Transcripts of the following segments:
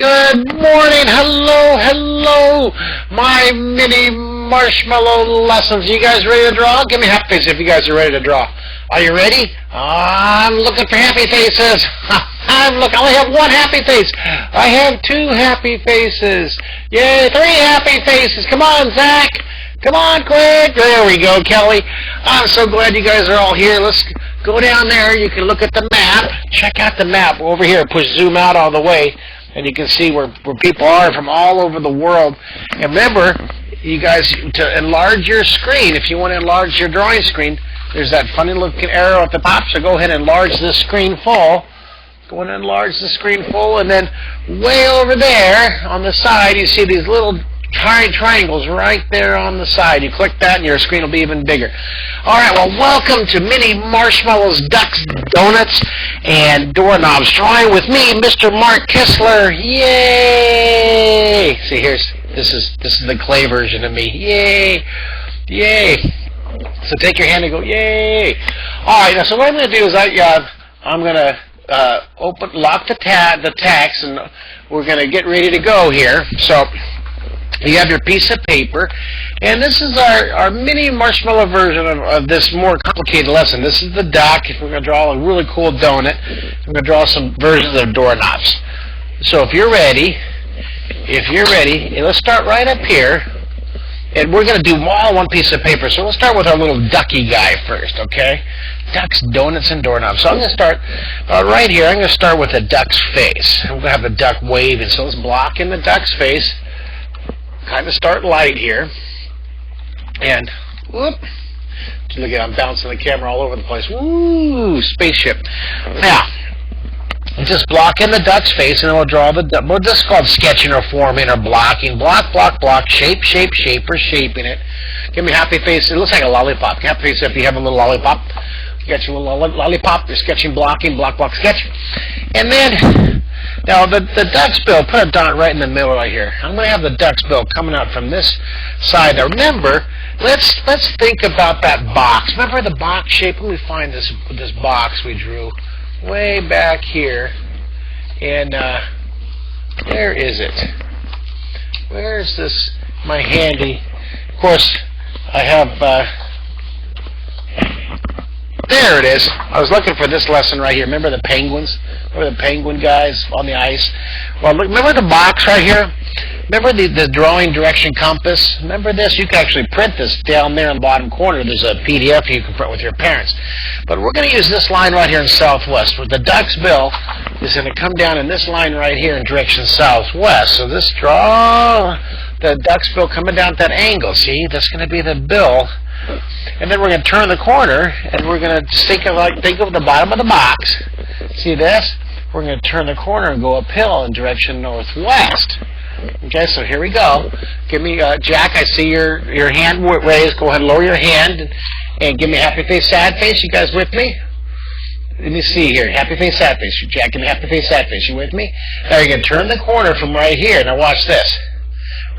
Good morning, hello, my mini marshmallow lessons. You guys ready to draw? Give me a happy face if you guys are ready to draw. Are you ready? I'm looking for happy faces. I only have one happy face. I have two happy faces. Yay, three happy faces. Come on, Zach. Come on, quick. There we go, Kelly. I'm so glad you guys are all here. Let's go down there. You can look at the map. Check out the map over here. Push zoom out all the way. And you can see where people are from all over the world. And remember, you guys, to enlarge your screen, if you want to enlarge your drawing screen, there's that funny looking arrow at the top. So go ahead and enlarge this screen full. Go ahead and enlarge the screen full. And then way over there on the side, you see these little triangles right there on the side. You click that and your screen will be even bigger. Alright, well, welcome to Mini Marshmallows, Ducks, Donuts, and Doorknobs. Drawing with me, Mr. Mark Kistler. Yay! See, this is the clay version of me. Yay! Yay! So take your hand and go, yay! Alright, now so what I'm going to do is I'm going to lock the text, and we're going to get ready to go here. So you have your piece of paper, and this is our mini marshmallow version of this more complicated lesson. This is the duck. We're going to draw a really cool donut. We're going to draw some versions of doorknobs. So if you're ready, let's start right up here, and we're going to do all one piece of paper. So we'll start with our little ducky guy first, okay? Ducks, donuts, and doorknobs. So I'm going to start right here. I'm going to start with a duck's face. I'm going to have the duck waving. So let's block in the duck's face. Kind of start light here, and whoop! Look at, I'm bouncing the camera all over the place. Woo! Spaceship. Now, just block in the duck's face, and then we'll draw the duck. Well, this is called sketching or forming or blocking. Block, shape, or shaping it. Give me a happy face. It looks like a lollipop. Happy face if you have a little lollipop. You got your little lollipop. You're sketching, blocking, block, sketch. And then, now the duck's bill, put a dot right in the middle right here. I'm going to have the duck's bill coming out from this side. Now remember, let's think about that box. Remember the box shape? Let me find this box we drew way back here. And where is it? Where is this? My handy. Of course, I have. There it is. I was looking for this lesson right here. Remember the penguins? Remember the penguin guys on the ice? Well, look, remember the box right here? Remember the drawing direction compass? Remember this? You can actually print this down there in the bottom corner. There's a PDF you can print with your parents. But we're going to use this line right here in southwest. Where the duck's bill is going to come down in this line right here in direction southwest. So this draw the duck's bill coming down at that angle. See? That's going to be the bill. And then we're going to turn the corner, and we're going to think of the bottom of the box. See this? We're going to turn the corner and go uphill in direction northwest. Okay, so here we go. Give me, Jack, I see your hand raised. Go ahead and lower your hand and give me a happy face, sad face. You guys with me? Let me see here. Happy face, sad face. Jack, give me happy face, sad face. You with me? Now you're going to turn the corner from right here. Now watch this.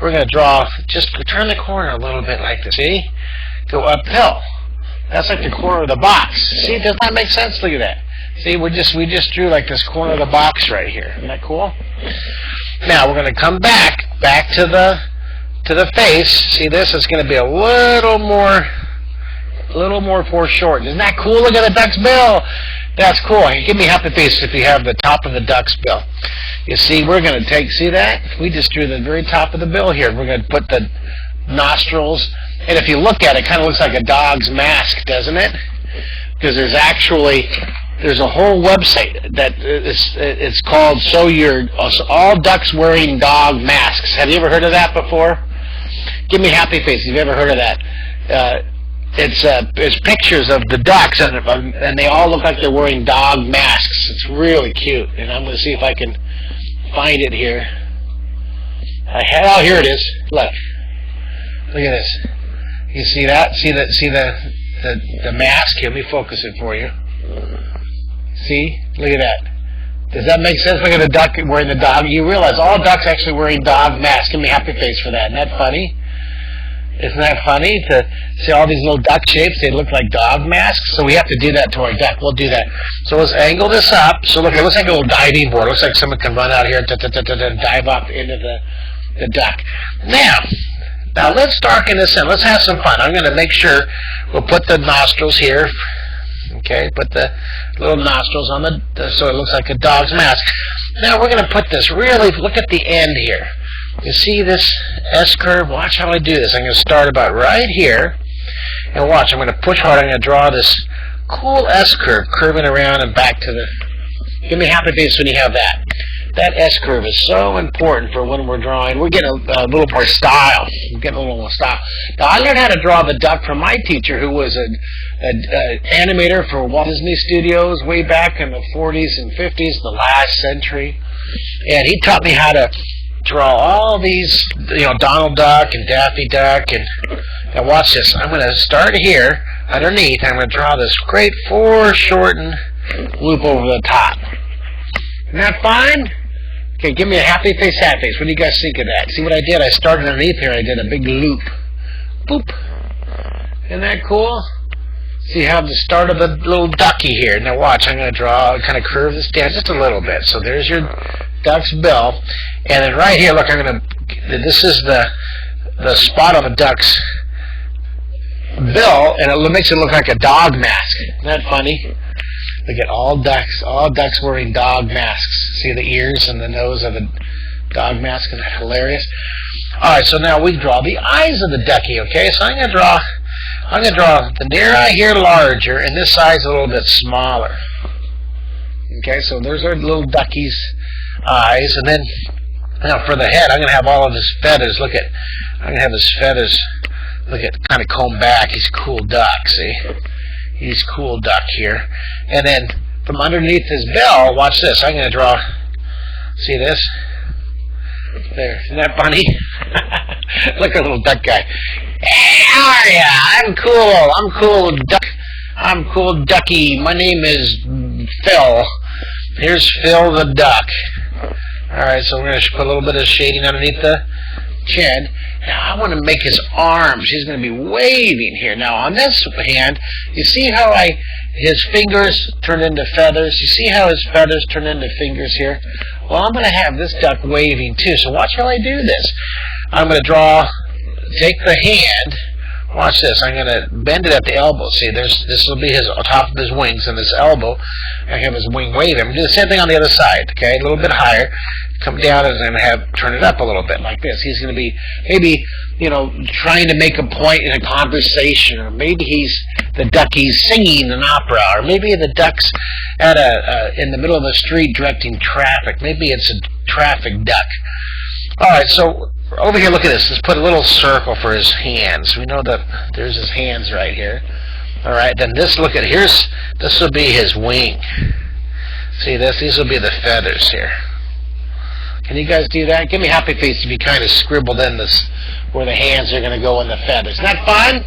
We're going to draw, just turn the corner a little bit like this. See? Go uphill. That's like the corner of the box. See, does that make sense? Look at that. See, we just drew like this corner of the box right here. Isn't that cool? Now we're going to come back to the face. See this? It's going to be a little more foreshortened. Isn't that cool? Look at the duck's bill. That's cool. Give me a happy face if you have the top of the duck's bill. You see, we're going to see that? We just drew the very top of the bill here. We're going to put the nostrils. And if you look at it, it kind of looks like a dog's mask, doesn't it? Because there's a whole website that it's called All Ducks Wearing Dog Masks. Have you ever heard of that before? Give me a happy face if you've ever heard of that. It's pictures of the ducks, and they all look like they're wearing dog masks. It's really cute, and I'm going to see if I can find it here. Oh, here it is. Look at this. You see that? See the mask? Here, let me focus it for you. See? Look at that. Does that make sense? Look at the duck wearing the dog. You realize all ducks actually wearing dog masks. Give me a happy face for that. Isn't that funny? Isn't that funny to see all these little duck shapes? They look like dog masks. So we have to do that to our duck. We'll do that. So let's angle this up. So look, it looks like a little diving board. It looks like someone can run out here and dive up into the duck. Now let's darken this in. Let's have some fun. I'm going to make sure we'll put the nostrils here. Okay, put the little nostrils on so it looks like a dog's mask. Now we're going to put this really, look at the end here. You see this S-curve? Watch how I do this. I'm going to start about right here. And watch, I'm going to push hard. I'm going to draw this cool S-curve, curving around and back to the... Give me a happy face when you have that. That S-curve is so important for when we're drawing. We're getting a little more style. We're getting a little more style. Now, I learned how to draw the duck from my teacher, who was an animator for Walt Disney Studios way back in the 40s and 50s, the last century. And he taught me how to draw all these, Donald Duck and Daffy Duck. And now watch this. I'm going to start here underneath. I'm going to draw this great foreshortened loop over the top. Isn't that fine? Okay, give me a happy face, sad face. What do you guys think of that? See what I did? I started underneath here. I did a big loop. Boop. Isn't that cool? See how the start of the little ducky here. Now watch, I'm going to draw, kind of curve this down just a little bit. So there's your duck's bill. And then right here, look, this is the spot on the duck's bill, and it makes it look like a dog mask. Isn't that funny? Look at all ducks wearing dog masks. See the ears and the nose of the dog mask, and that's hilarious. All right, so now we draw the eyes of the ducky. Okay, so I'm gonna draw the near eye here larger, and this side's a little bit smaller. Okay, so there's our little ducky's eyes, and then now for the head, I'm gonna have all of his feathers. I'm gonna have his feathers. Look at kind of comb back. He's a cool duck. See. He's cool duck here. And then from underneath his bill, watch this. I'm going to draw, see this? There. Isn't that funny? Look at little duck guy. Hey, how are ya? I'm cool duck. I'm cool ducky. My name is Phil. Here's Phil the duck. Alright, so we're going to put a little bit of shading underneath the chin. Now I want to make his arms. He's going to be waving here. Now on this hand, you see how his fingers turn into feathers? You see how his feathers turn into fingers here? Well, I'm going to have this duck waving too. So watch how I do this. I'm going to take the hand. Watch this. I'm going to bend it at the elbow. See, this will be his top of his wings, and this elbow, I have his wing waving. I'm going to do the same thing on the other side. Okay, a little bit higher. Come down, and I'm going to turn it up a little bit like this. He's going to be maybe, trying to make a point in a conversation, or maybe the ducky's singing an opera, or maybe the duck's in the middle of the street directing traffic. Maybe it's a traffic duck. All right, so over here, look at this. Let's put a little circle for his hands. We know that there's his hands right here. All right, then this will be his wing. See this? These will be the feathers here. Can you guys do that? Give me a happy face if you kind of scribbled in this where the hands are going to go in the feathers. Isn't that fun?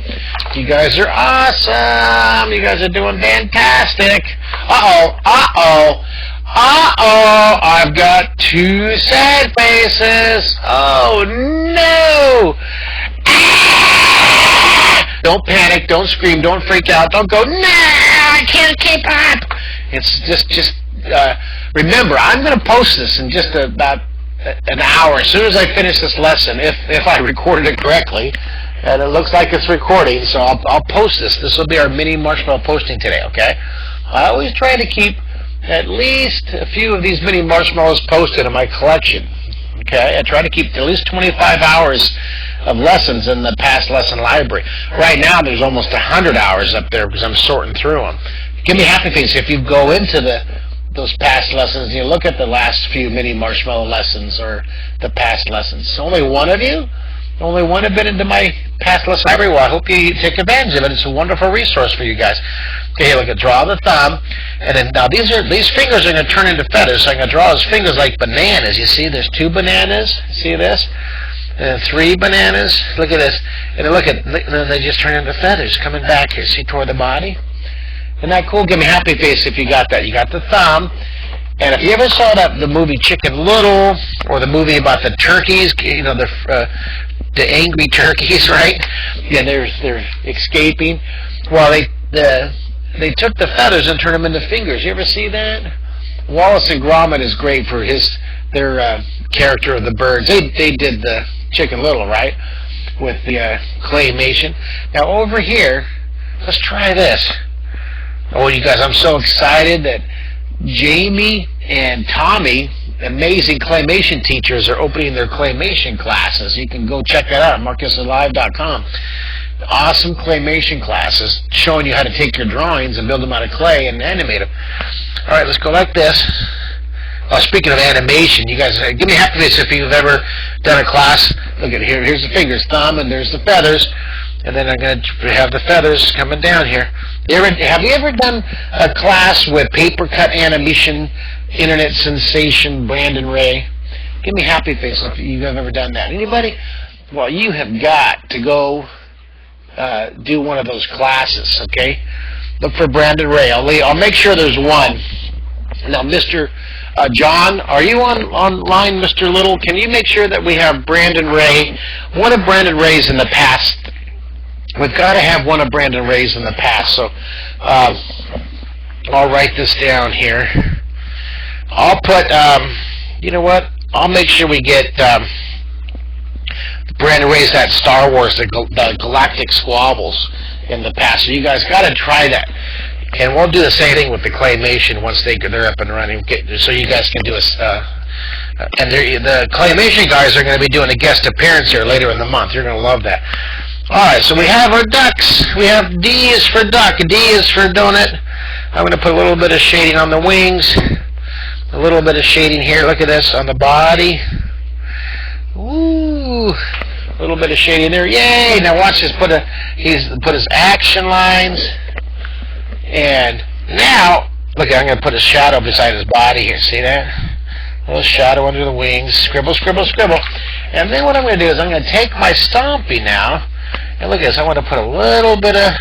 You guys are awesome. You guys are doing fantastic. Uh-oh. I've got two sad faces. Oh, no. Ah! Don't panic. Don't scream. Don't freak out. Don't go, no, I can't keep up. It's just remember, I'm going to post this in just about an hour. As soon as I finish this lesson, if I recorded it correctly, and it looks like it's recording, so I'll post this. This will be our mini marshmallow posting today, okay? I always try to keep at least a few of these mini marshmallows posted in my collection, okay? I try to keep at least 25 hours of lessons in the past lesson library. Right now, there's almost 100 hours up there because I'm sorting through them. Give me a happy face if you go into those past lessons and you look at the last few mini marshmallow lessons or the past lessons. Only one of you? Only one have been into my past lesson library? Well, I hope you take advantage of it. It's a wonderful resource for you guys. Okay, look at draw the thumb, and then now these fingers are going to turn into feathers. So I'm going to draw his fingers like bananas. You see, there's 2 bananas. See this? And 3 bananas. Look at this. And then they just turn into feathers coming back here. See toward the body? Isn't that cool? Give me a happy face if you got that. You got the thumb. And if you ever saw the movie Chicken Little, or the movie about the turkeys, the angry turkeys, right? Yeah, they're escaping. Well, they took the feathers and turned them into fingers. You ever see that? Wallace and Gromit is great for their character of the birds. They did the Chicken Little, right, with the claymation. Now over here, let's try this. Oh, you guys, I'm so excited that Jamie and Tommy, amazing claymation teachers, are opening their claymation classes. You can go check that out at marcusalive.com. Awesome claymation classes showing you how to take your drawings and build them out of clay and animate them. All right, let's go like this. Oh, speaking of animation, you guys, give me a happy face if you've ever done a class. Look at here. Here's the fingers, thumb, and there's the feathers. And then I'm going to have the feathers coming down here. Have you ever done a class with paper cut animation, internet sensation, Brandon Ray? Give me a happy face if you've ever done that. Anybody? Well, you have got to go do one of those classes, okay? Look for Brandon Ray. I'll make sure there's one. Now, Mr. John, are you online, Mr. Little? Can you make sure that we have Brandon Ray, one of Brandon Ray's in the past? We've got to have one of Brandon Ray's in the past, so I'll write this down here. I'll put, you know what? I'll make sure we get Brandon Ray's that Star Wars, the Galactic Squabbles in the past. So you guys got to try that. And we'll do the same thing with the claymation once they're up and running. So you guys can do and the claymation guys are going to be doing a guest appearance here later in the month. You're going to love that. All right, so we have our ducks. We have D is for duck, D is for donut. I'm going to put a little bit of shading on the wings, a little bit of shading here. Look at this on the body. Ooh, a little bit of shading there. Yay! Now watch this. He's put his action lines, and now look. I'm going to put a shadow beside his body here. See that? A little shadow under the wings. Scribble, scribble, scribble. And then what I'm going to do is I'm going to take my Stompy now. And look at this, I want to put a little bit of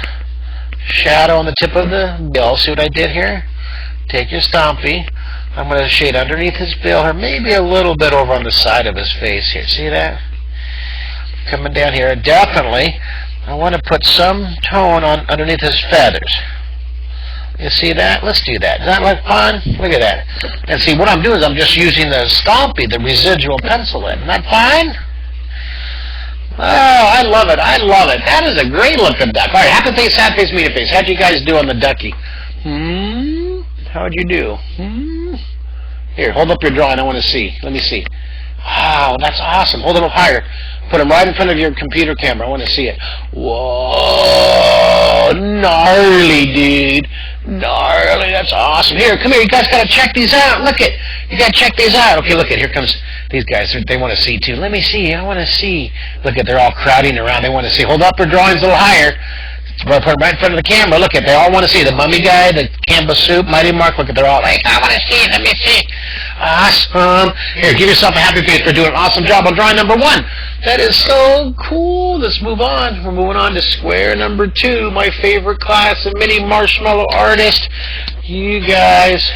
shadow on the tip of the bill. See what I did here? Take your Stompy. I'm going to shade underneath his bill, or maybe a little bit over on the side of his face here. See that? Coming down here. Definitely, I want to put some tone on underneath his feathers. You see that? Let's do that. Does that look fun? Look at that. And see, what I'm doing is I'm just using the Stompy, the residual pencil in. Isn't that fine? Oh, I love it. I love it. That is a great looking duck. All right, happy face, sad face, meaty face. How'd you guys do on the ducky? How'd you do? Here, hold up your drawing. I want to see. Let me see. Wow, that's awesome. Hold them up higher. Put them right in front of your computer camera. I want to see it. Whoa, gnarly, dude. Gnarly. That's awesome. Here, come here. You guys got to check these out. Look it. You got to check these out. Okay, look it. Here comes these guys. They want to see, too. Let me see. I want to see. Look it. They're all crowding around. They want to see. Hold up your drawings a little higher. Put them right in front of the camera. Look at. They all want to see. The mummy guy, the canvas soup, Mighty Mark. Look at. They're all like, I want to see. Let me see. Awesome. Here, give yourself a happy face for doing an awesome job on drawing number 1. That is so cool. Let's move on. We're moving on to square number 2, my favorite class of mini marshmallow artist. You guys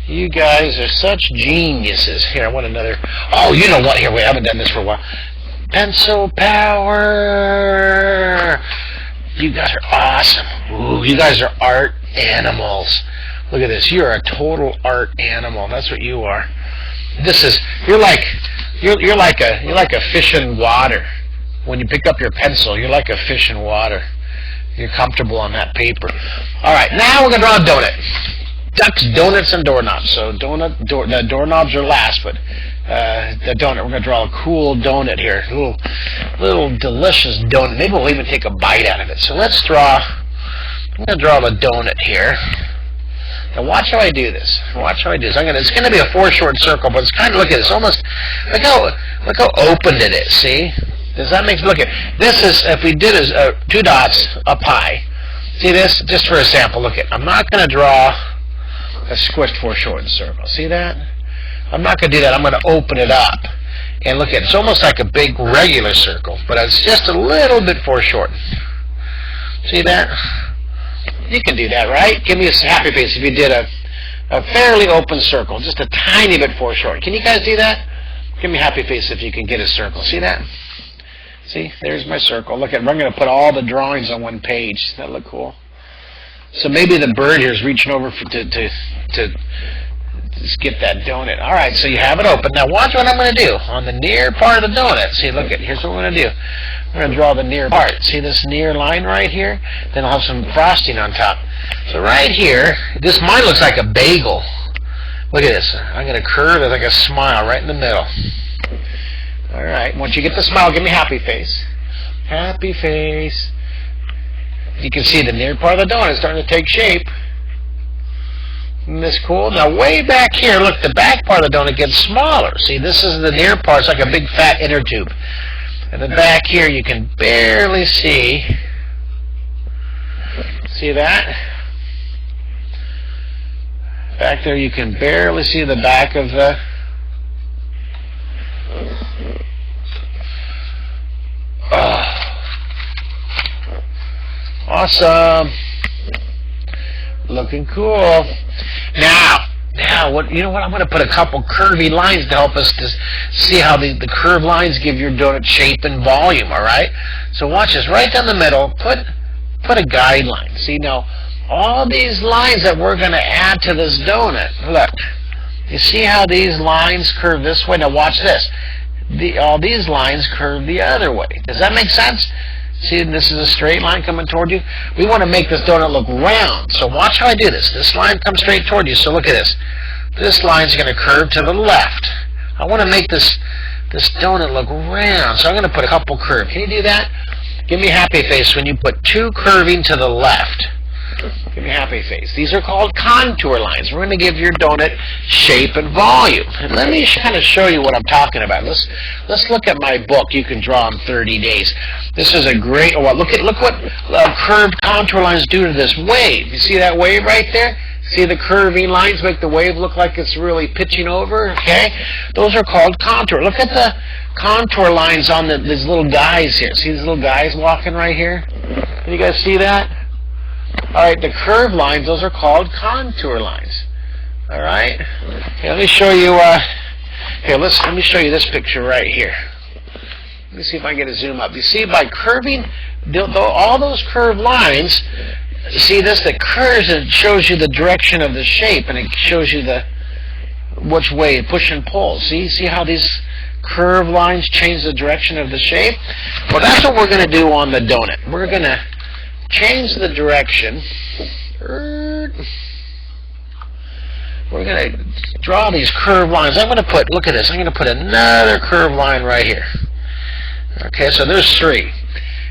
are such geniuses. Here, I want another. Oh, you know what? Here, wait, I haven't done this for a while. Pencil power. You guys are awesome. Ooh, you guys are art animals. Look at this. You're a total art animal. That's what you are. You're like a fish in water. When you pick up your pencil, you're like a fish in water. You're comfortable on that paper. All right, now we're gonna draw a donut. Ducks, donuts, and doorknobs. So the doorknobs are last, but the donut. We're gonna draw a cool donut here. A little delicious donut. Maybe we'll even take a bite out of it. So let's draw. I'm gonna draw a donut here. Now watch how I do this. Watch how I do this. It's going to be a foreshortened circle, but it's kind of, look at this, almost, look how open it is, see? Does that make, look at, this is, if we did is 2 dots up high. See this? Just for a sample, look at, I'm not going to draw a squished foreshortened circle. See that? I'm not going to do that. I'm going to open it up. And look at, it's almost like a big regular circle, but it's just a little bit foreshortened. See that? You can do that, right? Give me a happy face if you did a fairly open circle, just a tiny bit foreshortened. Can you guys do that? Give me a happy face if you can get a circle. See that? See, there's my circle. Look at, I'm going to put all the drawings on one page. Does that look cool? So maybe the bird here is reaching over to just get that donut. All right, so you have it open. Now watch what I'm going to do on the near part of the donut. See, look at, here's what we're going to do. We're going to draw the near part. See this near line right here? Then I'll have some frosting on top. So right here, this, mine looks like a bagel. Look at this. I'm going to curve it like a smile right in the middle. All right, once you get the smile, give me happy face. Happy face. You can see the near part of the donut is starting to take shape. Isn't this cool? Now way back here, look, the back part of the donut gets smaller. See, this is the near part. It's like a big fat inner tube. And then back here, you can barely see. See that? Back there, you can barely see the back of the... Oh. Awesome. Looking cool. Now, what, you know what? I'm going to put a couple curvy lines to help us to see how the curved lines give your donut shape and volume, all right? So watch this. Right down the middle, put a guideline. See, now, all these lines that we're going to add to this donut, look. You see how these lines curve this way? Now watch this. All these lines curve the other way. Does that make sense? See, this is a straight line coming toward you. We want to make this donut look round. So watch how I do this. This line comes straight toward you. So look at this. This line's going to curve to the left. I want to make this donut look round. So I'm going to put a couple curves. Can you do that? Give me a happy face when you put two curving to the left. Give me a happy face. These are called contour lines. We're going to give your donut shape and volume. And let me kind of show you what I'm talking about. Let's look at my book. You can draw in 30 days. This is a great. Oh, look what curved contour lines do to this wave. You see that wave right there? See the curving lines make the wave look like it's really pitching over. Okay, those are called contour. Look at the contour lines on these little guys here. See these little guys walking right here? Can you guys see that? All right, the curved lines, those are called contour lines. All right. Okay, let me show you. Let me show you this picture right here. Let me see if I can get a zoom up. You see, by curving all those curved lines, see this that curves and it shows you the direction of the shape, and it shows you which way push and pull. See how these curved lines change the direction of the shape? Well, that's what we're going to do on the donut. We're going to change the direction. We're going to draw these curved lines. I'm going to put, look at this, I'm going to put another curved line right here. Okay, so there's three.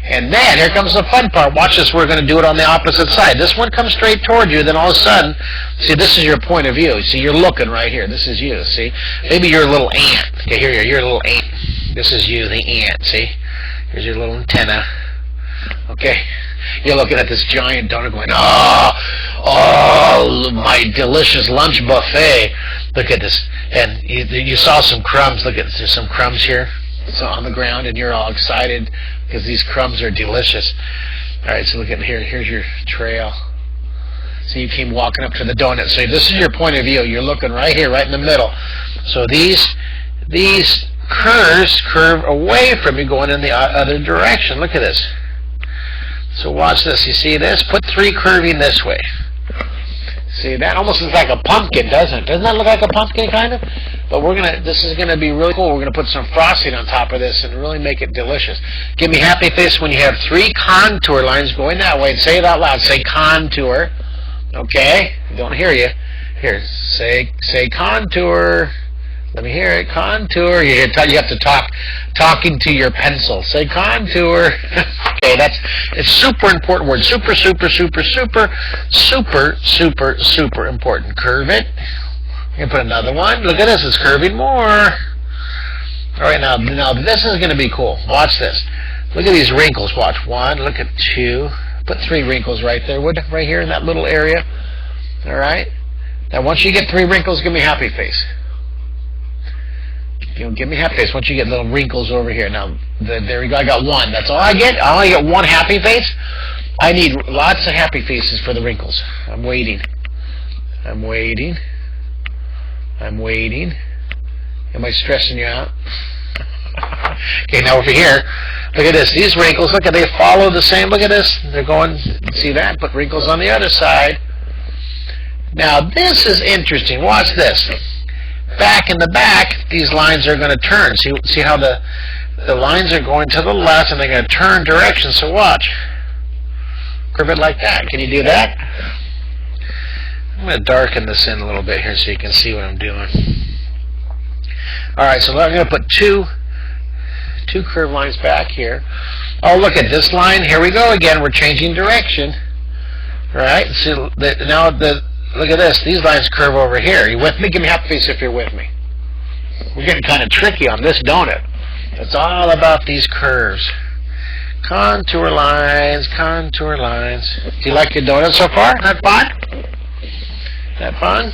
And then, here comes the fun part. Watch this, we're going to do it on the opposite side. This one comes straight toward you, then all of a sudden, see, this is your point of view. See, you're looking right here. This is you, see? Maybe you're a little ant. Okay, here you're a little ant. This is you, the ant, see? Here's your little antenna. Okay, you're looking at this giant donut going, oh, my delicious lunch buffet. Look at this. And you saw some crumbs. Look at this. There's some crumbs here. So on the ground, and you're all excited because these crumbs are delicious. All right, so look at here. Here's your trail. So you came walking up to the donut. So this is your point of view. You're looking right here, right in the middle. So these curves curve away from you, going in the other direction. Look at this. So watch this. You see this? Put three curving this way. See, that almost looks like a pumpkin, doesn't it? Doesn't that look like a pumpkin, kind of? But this is going to be really cool. We're going to put some frosting on top of this and really make it delicious. Give me happy face when you have three contour lines going that way. And say it out loud. Say contour. Okay? I don't hear you. Here, say contour. Let me hear it. Contour. You have to talking to your pencil. Say contour. Okay, it's super important word. Super important. Curve it. You can put another one. Look at this. It's curving more. All right, now this is going to be cool. Watch this. Look at these wrinkles. Watch. One. Look at two. Put three wrinkles right there. Right here in that little area. All right. Now, once you get three wrinkles, give me a happy face. Give me happy face once you get little wrinkles over here. Now, there we go. I got one. That's all I get. I only get one happy face. I need lots of happy faces for the wrinkles. I'm waiting. Am I stressing you out? Okay, now over here, Look at this. These wrinkles, look at, they follow the same. Look at this. They're going, see that? Put wrinkles on the other side. Now, this is interesting. Watch this. Back in the back, these lines are going to turn. See how the lines are going to the left, and they're going to turn direction. So watch. Curve it like that. Can you do that? I'm going to darken this in a little bit here so you can see what I'm doing. All right, so I'm going to put two curved lines back here. Oh, look at this line. Here we go again. We're changing direction. All right. So now look at this. These lines curve over here. Are you with me? Give me half a face if you're with me. We're getting kind of tricky on this donut. It's all about these curves. Contour lines, contour lines. Do you like your donut so far? That fun? That fun?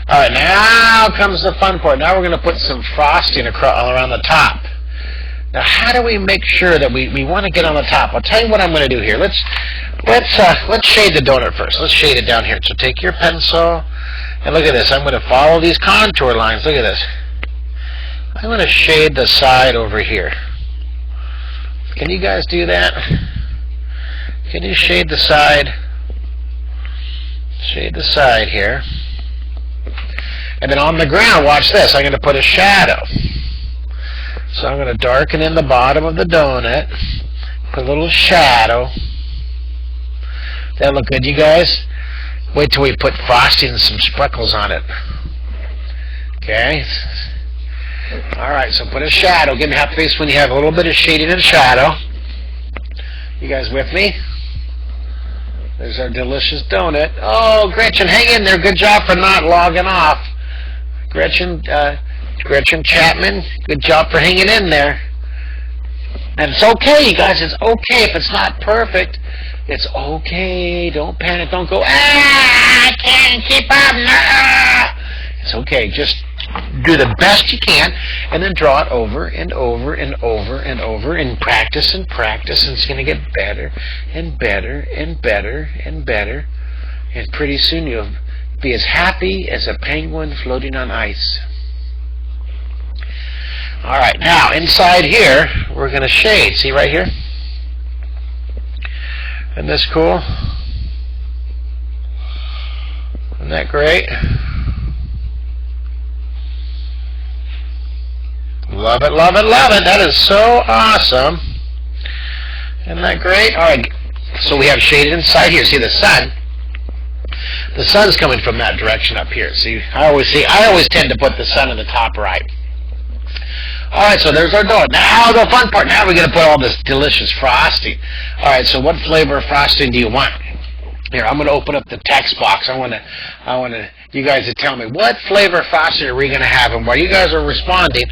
All right, now comes the fun part. Now we're going to put some frosting around the top. Now, how do we make sure that we want to get on the top? I'll tell you what I'm going to do here. Let's shade the donut first. Let's shade it down here. So take your pencil and look at this. I'm going to follow these contour lines. Look at this. I'm going to shade the side over here. Can you guys do that? Can you shade the side? Shade the side here. And then on the ground, watch this. I'm going to put a shadow. So I'm going to darken in the bottom of the donut. Put a little shadow. That look good, you guys? Wait till we put frosting and some sprinkles on it. Okay? Alright, so put a shadow. Give me half face when you have a little bit of shading and shadow. You guys with me? There's our delicious donut. Oh, Gretchen, hang in there. Good job for not logging off. Gretchen Chapman, good job for hanging in there. And it's okay, you guys. It's okay if it's not perfect. It's okay. Don't panic. Don't go, I can't keep up. No. It's okay. Just do the best you can, and then draw it over and over and over and over, and practice and practice, and it's going to get better and better and better and better. And pretty soon you'll be as happy as a penguin floating on ice. All right, now inside here we're going to shade. See right here? Isn't this cool? Isn't that great? Love it, love it, love it. That is so awesome. Isn't that great? All right, so we have shaded inside here. See the sun? The sun's coming from that direction up here. See, I always tend to put the sun in the top right. All right, so there's our donut. Now the fun part. Now we're going to put all this delicious frosting. All right, so what flavor of frosting do you want? Here, I'm going to open up the text box. I want you guys to tell me what flavor frosting are we going to have, and while you guys are responding,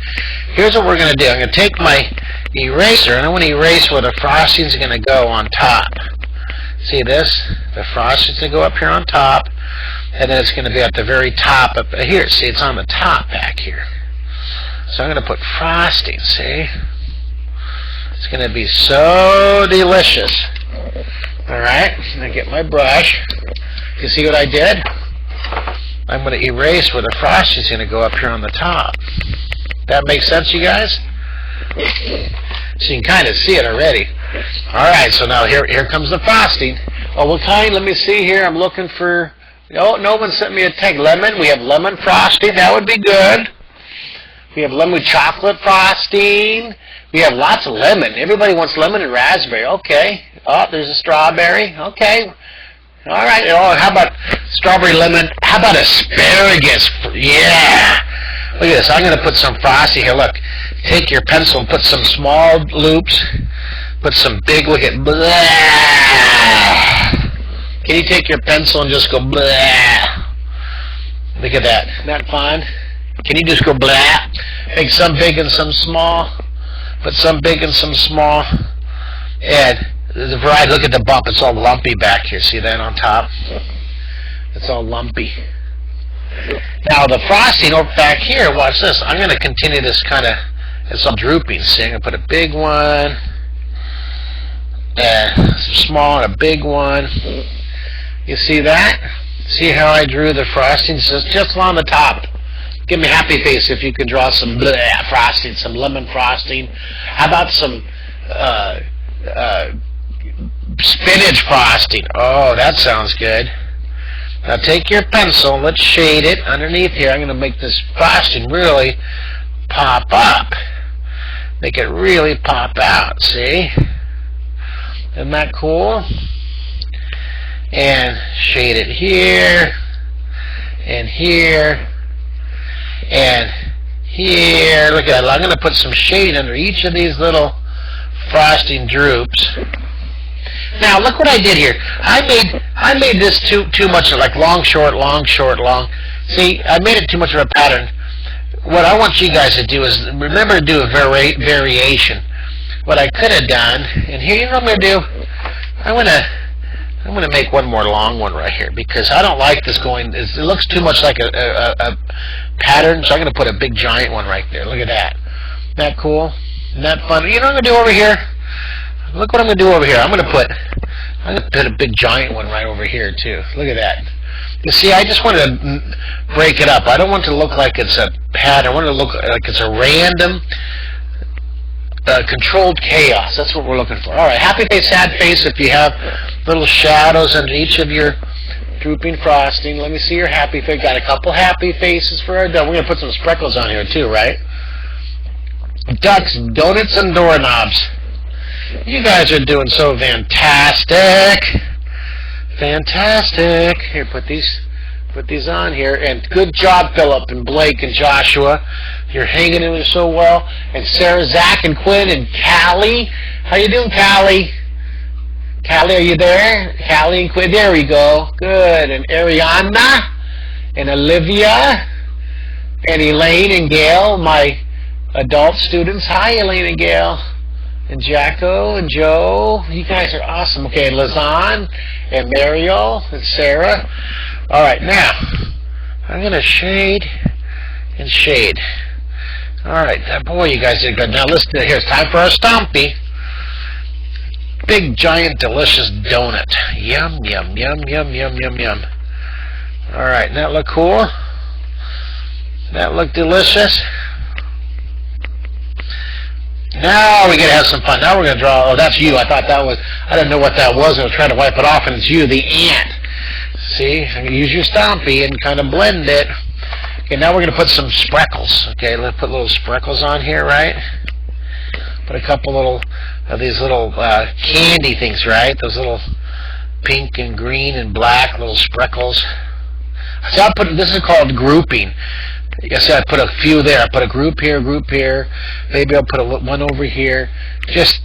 here's what we're going to do. I'm going to take my eraser, and I want to erase where the frosting's going to go on top. See this? The frosting's going to go up here on top, and then it's going to be at the very top up here. See, it's on the top back here. So I'm going to put frosting, see? It's going to be so delicious. All right, I'm going to get my brush. You see what I did? I'm going to erase where the frosting is going to go up here on the top. That makes sense, you guys? So you can kind of see it already. All right, so now here comes the frosting. Oh, what kind? Let me see here. I'm looking for... Oh, no one sent me a text. Lemon. We have lemon frosting. That would be good. We have lemon chocolate frosting. We have lots of lemon. Everybody wants lemon and raspberry. Okay. Oh, there's a strawberry. Okay. All right. Oh, how about strawberry lemon? How about asparagus? Yeah. Look at this. I'm going to put some frosting here. Look. Take your pencil and put some small loops. Put some big, look at, blah. Can you take your pencil and just go blah? Look at that. Isn't that fun? Can you just go blah? Make some big and some small. Put some big and some small. And there's a variety. Look at the bump. It's all lumpy back here. See that on top? It's all lumpy. Now the frosting over back here, watch this. I'm going to continue this kind of, it's all drooping. See, I'm going to put a big one. Some small and a big one. You see that? See how I drew the frosting? Just on the top. Give me a happy face if you can draw some frosting, some lemon frosting. How about some uh, uh, spinach frosting. Oh, that sounds good. Now take your pencil and let's shade it underneath here. I'm going to make this frosting really pop up. Make it really pop out, see? Isn't that cool? And shade it here, and here, and here. Look at that. I'm going to put some shade under each of these little frosting droops. Now look what I did here. I made this too much like long, short, long, short, long. See, I made it too much of a pattern. What I want you guys to do is remember to do a variation. What I could have done, and here you know what I'm going to do. I'm gonna make one more long one right here because I don't like this going. It looks too much like a pattern, so I'm gonna put a big giant one right there. Look at that. Isn't that cool? Isn't that fun? You know what I'm gonna do over here? Look what I'm gonna do over here. I'm gonna put a big giant one right over here too. Look at that. You see, I just want to break it up. I don't want it to look like it's a pattern. I want it to look like it's a random, controlled chaos. That's what we're looking for. All right, happy face, sad face. If you have little shadows under each of your drooping frosting, let me see your happy face. Got a couple happy faces for our dog. We're going to put some sprinkles on here too, right? Ducks, donuts, and doorknobs. You guys are doing so fantastic. Fantastic. Here, put these on here. And good job, Philip and Blake and Joshua. You're hanging in there so well. And Sarah, Zach, and Quinn, and Callie. How you doing, Callie? Callie, are you there? Callie and Quinn. There we go. Good. And Ariana, and Olivia, and Elaine and Gail, my adult students. Hi, Elaine and Gail. And Jacko and Joe. You guys are awesome. Okay, and Lazan and Mariel and Sarah. All right, now I'm going to shade and shade. All right, boy, you guys did good. Now listen, here's time for our Stompy. Big, giant, delicious donut. Yum, yum, yum, yum, yum, yum, yum. All right, doesn't that look cool? That look delicious? Now we gotta have some fun. Now we're gonna draw. Oh, that's you. I thought that was. I didn't know what that was. I was trying to wipe it off, and it's you, the ant. See, I'm gonna use your Stompy and kind of blend it. Okay, now we're gonna put some sprinkles. Okay, let's put little sprinkles on here, right? Put a couple little of these little candy things, right? Those little pink and green and black little sprinkles. So I put. This is called grouping. Yes, I put a few there. I put a group here. Maybe I'll put one over here. Just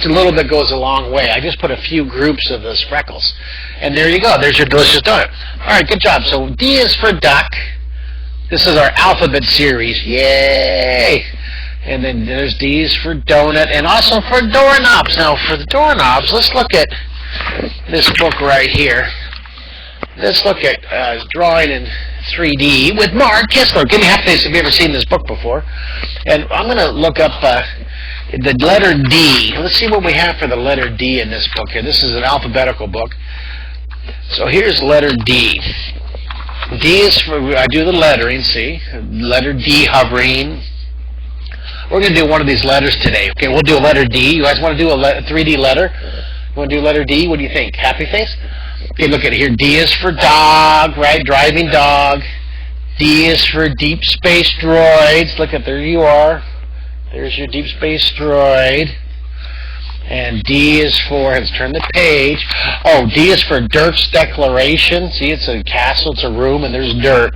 a little bit goes a long way. I just put a few groups of the sprinkles. And there you go. There's your delicious donut. All right, good job. So D is for duck. This is our alphabet series. Yay! And then there's D's for donut and also for doorknobs. Now, for the doorknobs, let's look at this book right here. Let's look at drawing in 3D with Mark Kistler. Give me half face if you've ever seen this book before. And I'm going to look up the letter D. Let's see what we have for the letter D in this book here. This is an alphabetical book. So here's letter D. D is for, I do the lettering, see? Letter D hovering. We're going to do one of these letters today. Okay, we'll do a letter D. You guys want to do a 3D letter? You want to do letter D? What do you think? Happy face? Okay, look at it here. D is for dog, right? Driving dog. D is for deep space droids. Look at, there you are. There's your deep space droid. And D is for, let's turn the page. Oh, D is for Dirk's Declaration. See, it's a castle, it's a room, and there's Dirk.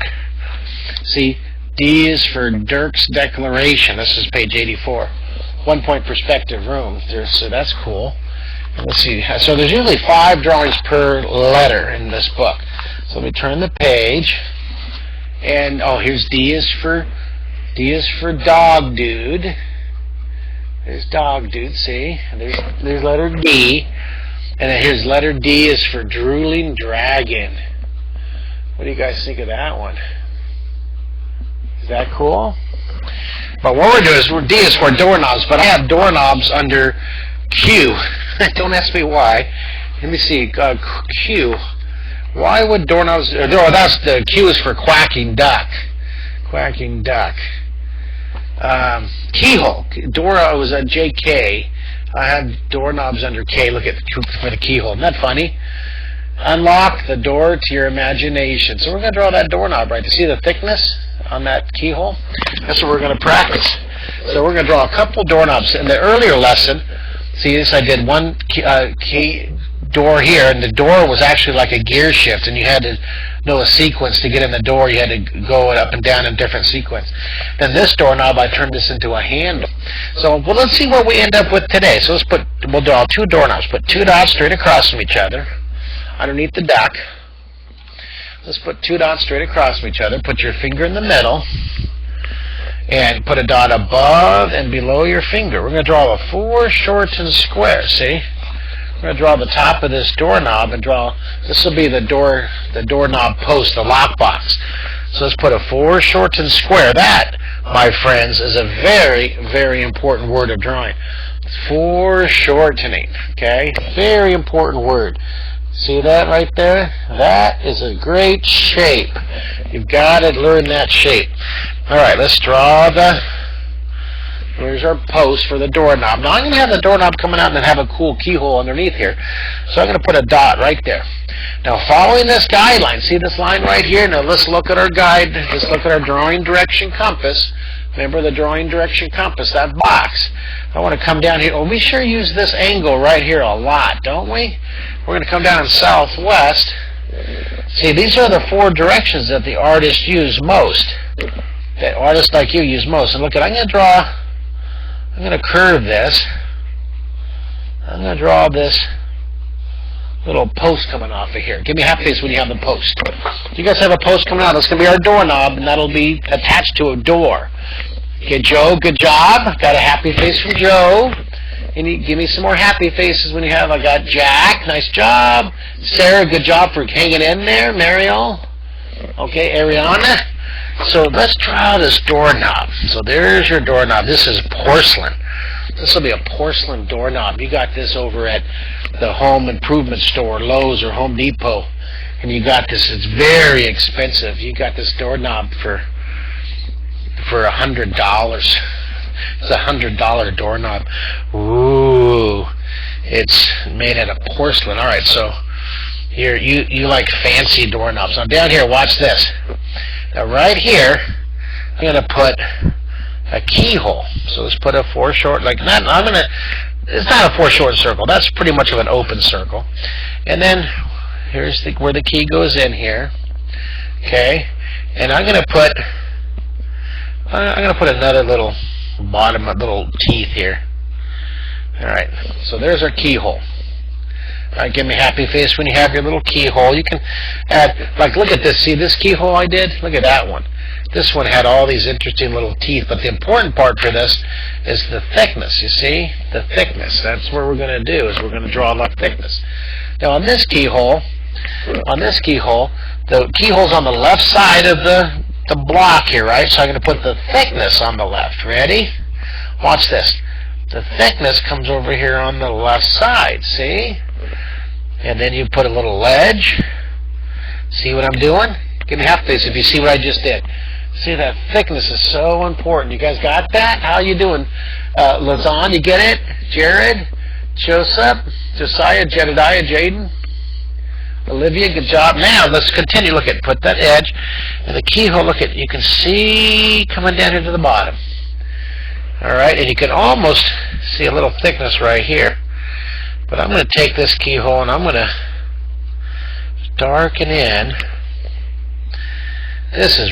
See, D is for Dirk's Declaration. This is page 84. 1 point perspective room. So that's cool. Let's see. So there's usually 5 drawings per letter in this book. So let me turn the page. And oh, here's D is for dog dude. There's dog dude. See, there's letter D. And then here's letter D is for drooling dragon. What do you guys think of that one? Is that cool? But what we're doing is D is for doorknobs, but I have doorknobs under Q. Don't ask me why. Let me see. Q. Why would doorknobs? That's the Q is for quacking duck. Quacking duck. Keyhole. Dora was a JK. I have doorknobs under K. Look at for the keyhole. Isn't that funny? Unlock the door to your imagination. So we're going to draw that doorknob right. You see the thickness on that keyhole? That's what we're going to practice. So we're going to draw a couple doorknobs. In the earlier lesson, see this, I did one key door here, and the door was actually like a gear shift, and you had to know a sequence to get in the door. You had to go up and down in different sequence. Then this doorknob, I turned this into a handle. So well, let's see what we end up with today. So we'll draw two doorknobs. Put two dots straight across from each other underneath the duck. Let's put two dots straight across from each other. Put your finger in the middle and put a dot above and below your finger. We're going to draw a foreshortened square, see? We're going to draw the top of this doorknob and this will be the doorknob post, the lock box. So let's put a foreshortened square. That, my friends, is a very, very important word of drawing. Foreshortening, okay? Very important word. See that right there? That is a great shape. You've got to learn that shape. All right, let's draw here's our post for the doorknob. Now I'm going to have the doorknob coming out and then have a cool keyhole underneath here. So I'm going to put a dot right there. Now following this guideline, see this line right here? Now let's look at our guide. Let's look at our drawing direction compass. Remember the drawing direction compass, that box. I want to come down here. Well, we sure use this angle right here a lot, don't we? We're going to come down in southwest. See, these are the four directions that the artists use most. That artists like you use most. And look at, I'm going to curve this. I'm going to draw this little post coming off of here. Give me a happy face when you have the post. You guys have a post coming out. That's going to be our doorknob, and that'll be attached to a door. Okay, Joe, good job. Got a happy face from Joe. And you give me some more happy faces when you have. I got Jack. Nice job. Sarah, good job for hanging in there. Mariel. Okay, Ariana. So let's draw this doorknob. So there's your doorknob. This is porcelain. This will be a porcelain doorknob. You got this over at the home improvement store, Lowe's or Home Depot. And you got this. It's very expensive. You got this doorknob for $100. It's a $100 doorknob. Ooh. It's made out of porcelain. All right, so here you like fancy doorknobs. Now down here, watch this. Now right here, I'm going to put a keyhole. So let's put a foreshortened, it's not a foreshortened circle. That's pretty much of an open circle. And then here's where the key goes in here. Okay, and I'm going to put another little bottom, little teeth here. All right, so there's our keyhole. All right, give me a happy face when you have your little keyhole. You can add, look at this. See this keyhole I did? Look at that one. This one had all these interesting little teeth, but the important part for this is the thickness, you see? The thickness. That's what we're going to do, is we're going to draw enough thickness. Now on this keyhole, the keyhole's on the left side of the block here, right? So I'm going to put the thickness on the left. Ready? Watch this. The thickness comes over here on the left side, see? And then you put a little ledge. See what I'm doing? Give me half face if you see what I just did. See, that thickness is so important. You guys got that? How you doing? Lazan, you get it? Jared? Joseph? Josiah? Jedediah? Jaden? Olivia, good job. Now, let's continue. Look at, put that edge. And the keyhole, look at, you can see coming down here to the bottom. All right, and you can almost see a little thickness right here. But I'm going to take this keyhole and I'm going to darken in. This is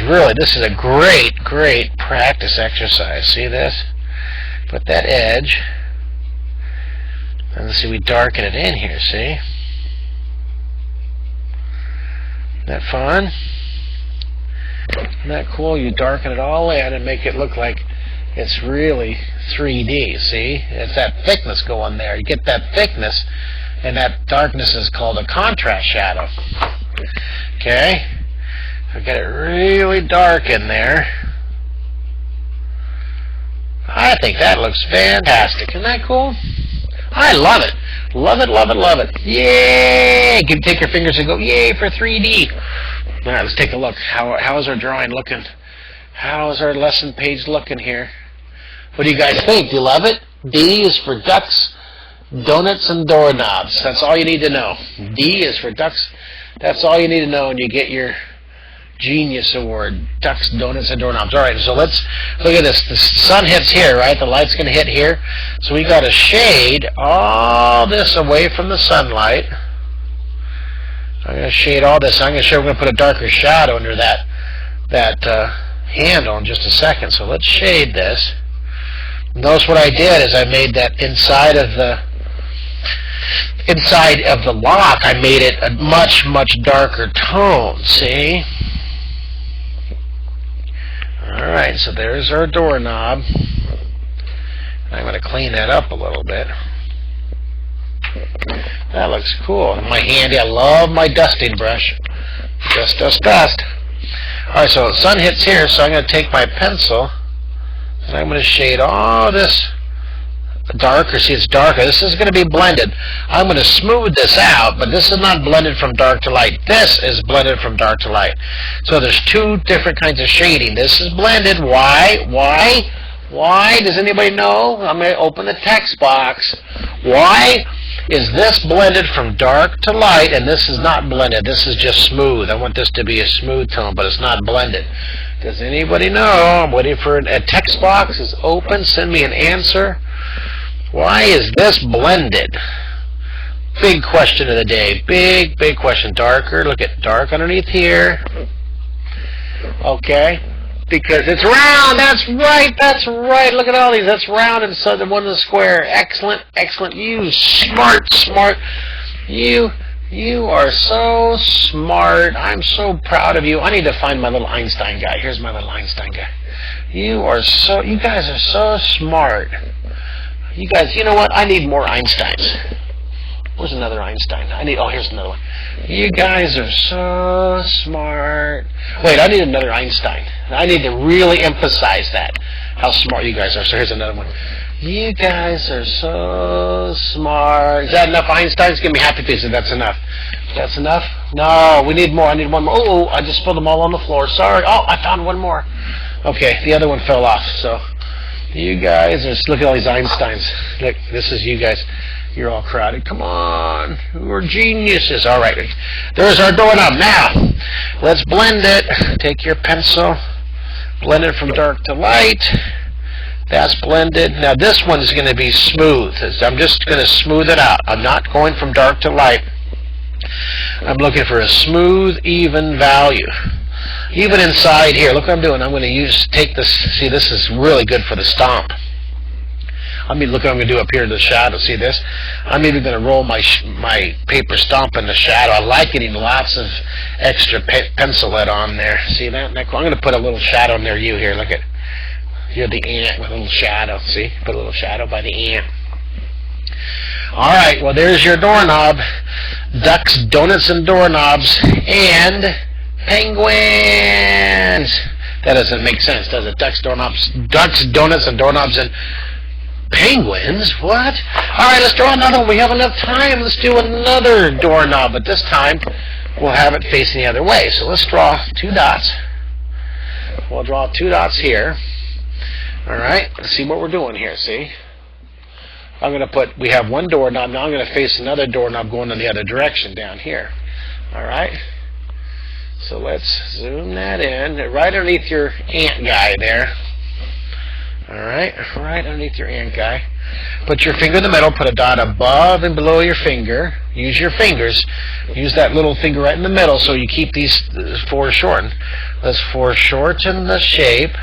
a great practice exercise. See this? Put that edge. And let's see, we darken it in here, see? Isn't that fun? Isn't that cool? You darken it all the way out and make it look like it's really 3D, see? It's that thickness going there. You get that thickness, and that darkness is called a contrast shadow. Okay? So get it really dark in there. I think that looks fantastic. Isn't that cool? I love it. Love it, love it, love it. Yay! Take your fingers and go, yay for 3D. All right, let's take a look. How is our drawing looking? How is our lesson page looking here? What do you guys think? Do you love it? D is for ducks. Donuts and Doorknobs. That's all you need to know. D is for ducks. That's all you need to know, and you get your Genius Award. Ducks, Donuts, and Doorknobs. All right, so let's look at this. The sun hits here, right? The light's going to hit here. So we got to shade all this away from the sunlight. I'm going to shade all this. I'm going to show we're going to put a darker shadow under that handle in just a second. So let's shade this. Notice what I did is I made that inside of the lock, I made it a much, much darker tone. See? Alright, so there's our doorknob. I'm going to clean that up a little bit. That looks cool. My handy, I love my dusting brush. Dust, dust, dust. Alright, so the sun hits here, so I'm going to take my pencil and I'm going to shade all this darker. See, it's darker. This is going to be blended. I'm going to smooth this out, but this is not blended from dark to light. This is blended from dark to light. So there's two different kinds of shading. This is blended. Why? Why? Does anybody know? I'm going to open the text box. Why is this blended from dark to light and this is not blended? This is just smooth. I want this to be a smooth tone, but it's not blended. Does anybody know? I'm waiting for a text box is open. Send me an answer. Why is this blended? Big question of the day. Big, big question. Darker. Look at dark underneath here. Okay. Because it's round. That's right. That's right. Look at all these. That's round and so the one in the square. Excellent. Excellent. You smart. You are so smart. I'm so proud of you. I need to find my little Einstein guy. Here's my little Einstein guy. You guys are so smart. You guys, you know what? I need more Einsteins. Where's another Einstein? Here's another one. You guys are so smart. Wait, I need another Einstein. I need to really emphasize that, how smart you guys are. So here's another one. You guys are so smart. Is that enough Einsteins? Give me happy face if that's enough. That's enough? No, we need more. I need one more. Oh, I just spilled them all on the floor. Sorry. Oh, I found one more. Okay, the other one fell off, so... You guys, look at all these Einsteins. Look, this is you guys. You're all crowded. Come on. We're geniuses. All right. There's our doorknob. Now, let's blend it. Take your pencil. Blend it from dark to light. That's blended. Now, this one is going to be smooth. I'm just going to smooth it out. I'm not going from dark to light. I'm looking for a smooth, even value. Even inside here, look what I'm doing. I'm going to take this. See, this is really good for the stomp. Look what I'm going to do up here in the shadow. See this? I'm even going to roll my paper stomp in the shadow. I like getting lots of extra pencil lead on there. See that? I'm going to put a little shadow near you here. Look at, you're the ant with a little shadow. See? Put a little shadow by the ant. All right. Well, there's your doorknob. Ducks, Donuts, and Doorknobs, and penguins. That doesn't make sense, does it? Ducks, Donuts, and Doorknobs, and penguins? What? All right, let's draw another one. We have enough time. Let's do another doorknob, but this time we'll have it facing the other way. So let's draw two dots. We'll draw two dots here. All right, let's see what we're doing here, see? we have one doorknob. Now I'm going to face another doorknob going in the other direction down here. All right? So let's zoom that in. Right underneath your ant guy there. All right? Right underneath your ant guy. Put your finger in the middle. Put a dot above and below your finger. Use your fingers. Use that little finger right in the middle so you keep these foreshortened. Let's foreshorten the shape.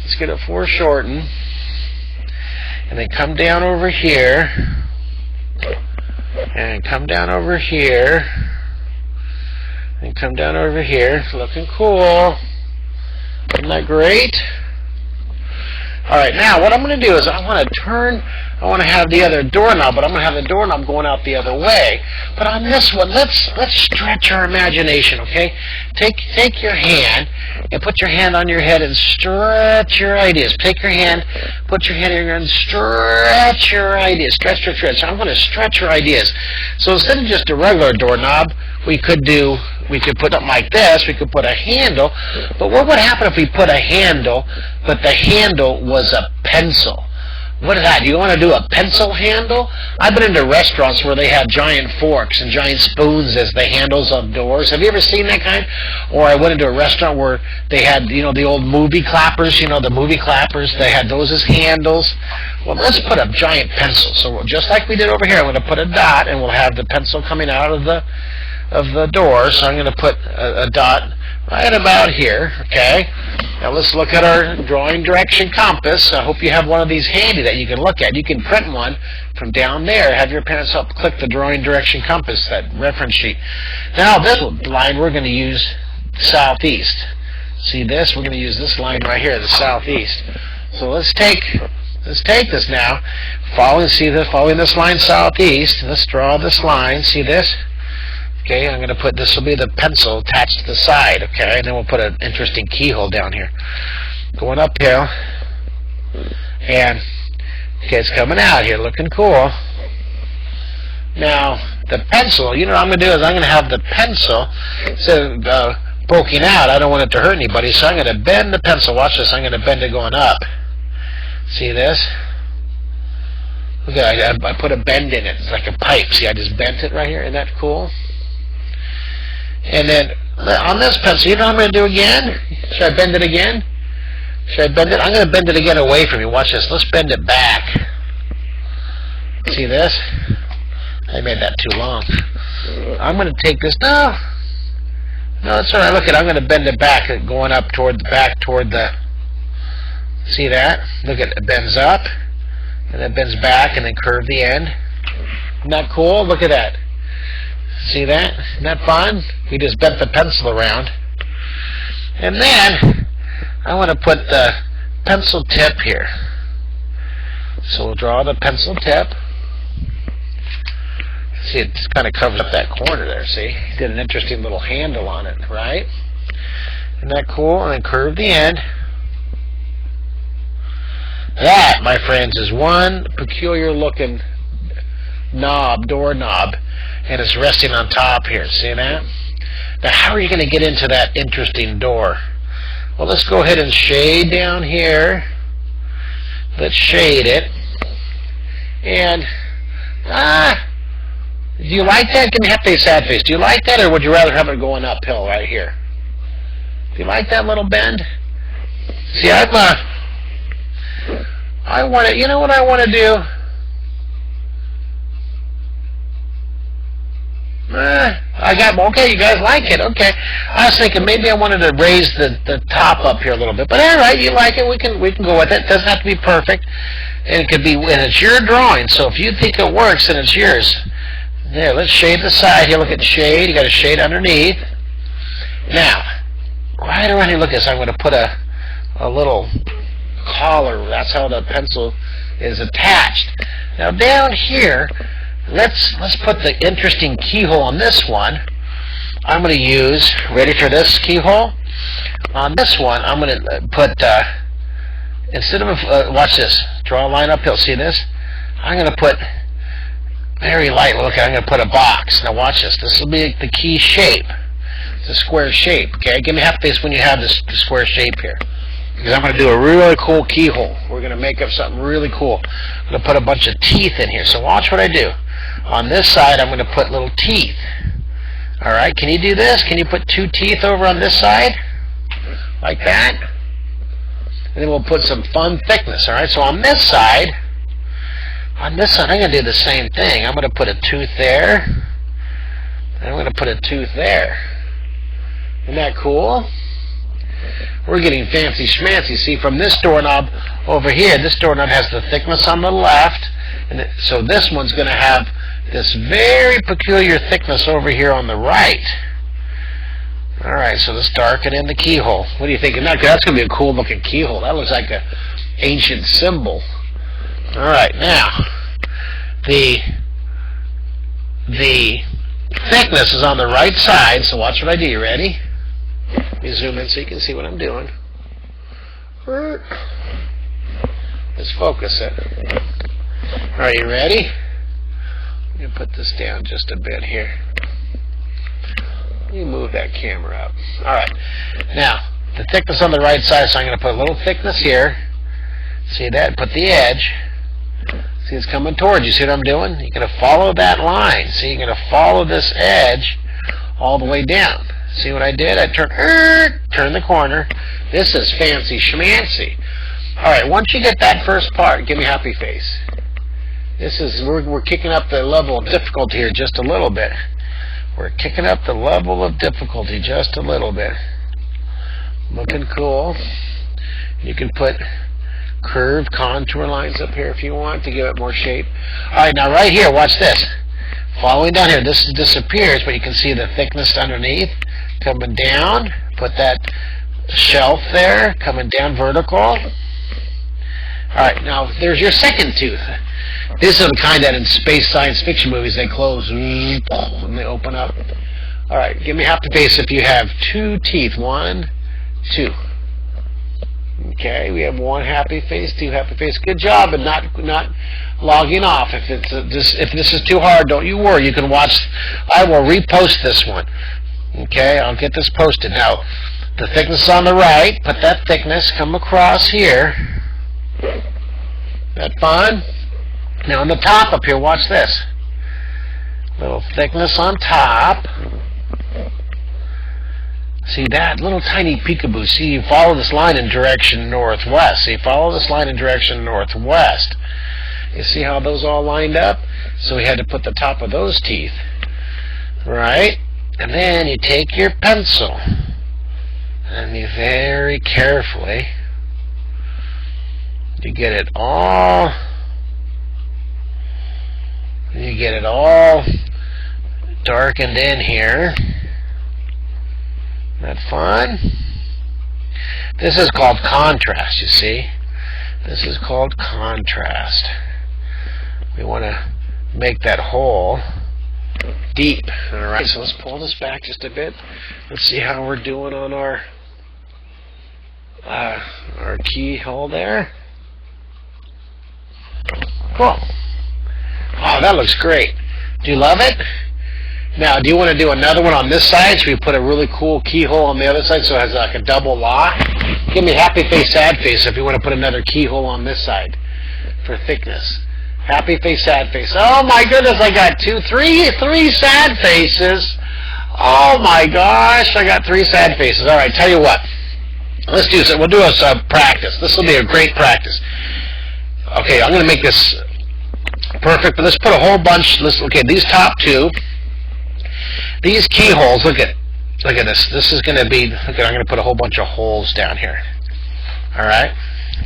Let's get it foreshortened. And then come down over here. And come down over here. And come down over here. Looking cool. Isn't that great? Alright, now what I'm going to do is I want to have the other doorknob, but I'm going to have the doorknob going out the other way. But on this one, let's stretch our imagination, okay? Take your hand and put your hand on your head and stretch your ideas. Take your hand, put your hand in your hand, and stretch your ideas. Stretch. I'm going to stretch your ideas. So instead of just a regular doorknob, we could put something like this. We could put a handle. But what would happen if we put a handle, but the handle was a pencil? What is that? Do you want to do a pencil handle? I've been into restaurants where they have giant forks and giant spoons as the handles of doors. Have you ever seen that kind? Or I went into a restaurant where they had, the old movie clappers, the movie clappers, they had those as handles. Well, let's put a giant pencil. So just like we did over here, I'm going to put a dot, and we'll have the pencil coming out of the door. So I'm going to put a dot right about here, okay? Now let's look at our drawing direction compass. I hope you have one of these handy that you can look at. You can print one from down there. Have your parents help click the drawing direction compass, that reference sheet. Now this line we're going to use southeast. See this? We're going to use this line right here, the southeast. So let's take this now. Following this line southeast. Let's draw this line. See this? Okay, I'm going to put, this will be the pencil attached to the side, okay, and then we'll put an interesting keyhole down here. Going uphill, and, okay, it's coming out here, looking cool. Now, the pencil, what I'm going to do is I'm going to have the pencil, instead of poking out, I don't want it to hurt anybody, so I'm going to bend the pencil. Watch this, I'm going to bend it going up. See this? Look at I put a bend in it. It's like a pipe. See, I just bent it right here. Isn't that cool? And then on this pencil, what I'm going to do again? Should I bend it again? Should I bend it? I'm going to bend it again away from you. Watch this. Let's bend it back. See this? I made that too long. I'm going to take this. No, that's all right. Look at it. I'm going to bend it back, going up toward the. See that? Look at it. It bends up, and it bends back, and then curve the end. Isn't that cool? Look at that. See that? Isn't that fun? We just bent the pencil around. And then I want to put the pencil tip here. So we'll draw the pencil tip. See, it kind of covers up that corner there, see? Did an interesting little handle on it, right? Isn't that cool? And then curve the end. That, my friends, is one peculiar looking doorknob, and it's resting on top here. See that? Now, how are you going to get into that interesting door? Well, let's go ahead and shade down here. Let's shade it. And, do you like that? Give me half face, sad face. Do you like that, or would you rather have it going uphill right here? Do you like that little bend? See, I want to, you know what I want to do? Okay, you guys like it. Okay. I was thinking maybe I wanted to raise the top up here a little bit. But all right, you like it, we can go with it. It doesn't have to be perfect. And it could be, and it's your drawing, so if you think it works, then it's yours. There, let's shade the side here. Look at the shade. You got a shade underneath. Now, right around here, look at this. I'm going to put a little collar. That's how the pencil is attached. Now down here, let's put the interesting keyhole on this one. I'm going to use, ready for this keyhole? On this one, I'm going to put, instead of, watch this, draw a line uphill, see this? I'm going to put, very light, look, I'm going to put a box. Now watch this, this will be the key shape. It's a square shape, okay? Give me half face when you have this square shape here. Because I'm going to do a really cool keyhole. We're going to make up something really cool. I'm going to put a bunch of teeth in here. So watch what I do. On this side, I'm going to put little teeth. All right, can you do this? Can you put 2 teeth over on this side? Like that? And then we'll put some fun thickness. All right, so on this side, I'm going to do the same thing. I'm going to put a tooth there. And I'm going to put a tooth there. Isn't that cool? We're getting fancy schmancy. See, from this doorknob over here, this doorknob has the thickness on the left, and so this one's going to have this very peculiar thickness over here on the right. All right, so let's darken in the keyhole. What do you think of that? That's going to be a cool looking keyhole. That looks like an ancient symbol. All right, now the thickness is on the right side, so watch what I do. You ready? Let me zoom in so you can see what I'm doing. Let's focus it. All right, you ready? I'm going to put this down just a bit here. Let me move that camera up. All right. Now, the thickness on the right side, so I'm going to put a little thickness here. See that? Put the edge. See, it's coming towards you. See what I'm doing? You're going to follow that line. See, you're going to follow this edge all the way down. See what I did? I turned the corner. This is fancy schmancy. All right, once you get that first part, give me happy face. This is we're kicking up the level of difficulty here just a little bit. We're kicking up the level of difficulty just a little bit. Looking cool. You can put curved contour lines up here if you want to give it more shape. All right, now right here, watch this. Following down here, this disappears, but you can see the thickness underneath coming down. Put that shelf there, coming down vertical. All right, now there's your second tooth. This is the kind that in space science fiction movies they close and they open up. All right, give me happy face if you have two teeth. 1, 2. Okay, we have one happy face, two happy face. Good job, and not logging off. If this is too hard, don't you worry. You can watch. I will repost this one. Okay, I'll get this posted. Now, the thickness on the right. Put that thickness. Come across here. That fun? Now on the top up here, watch this. Little thickness on top. See that little tiny peekaboo. See, you follow this line in direction northwest. See, follow this line in direction northwest. You see how those all lined up? So we had to put the top of those teeth. Right? And then you take your pencil and you very carefully you get it all darkened in here. Isn't that fun? This is called contrast, you see. This is called contrast. We want to make that hole deep. Alright, so let's pull this back just a bit. Let's see how we're doing on our keyhole there. Cool. Oh, that looks great. Do you love it? Now, do you want to do another one on this side? Should we put a really cool keyhole on the other side so it has like a double lock? Give me happy face, sad face if you want to put another keyhole on this side for thickness. Happy face, sad face. Oh my goodness, I got three sad faces. Oh my gosh, I got 3 sad faces. All right, tell you what. Let's do this. We'll do a practice. This will be a great practice. Okay, I'm going to make this perfect, but let's put a whole bunch. Okay, these top 2. These keyholes, look at this. This is going to be, I'm going to put a whole bunch of holes down here. Alright?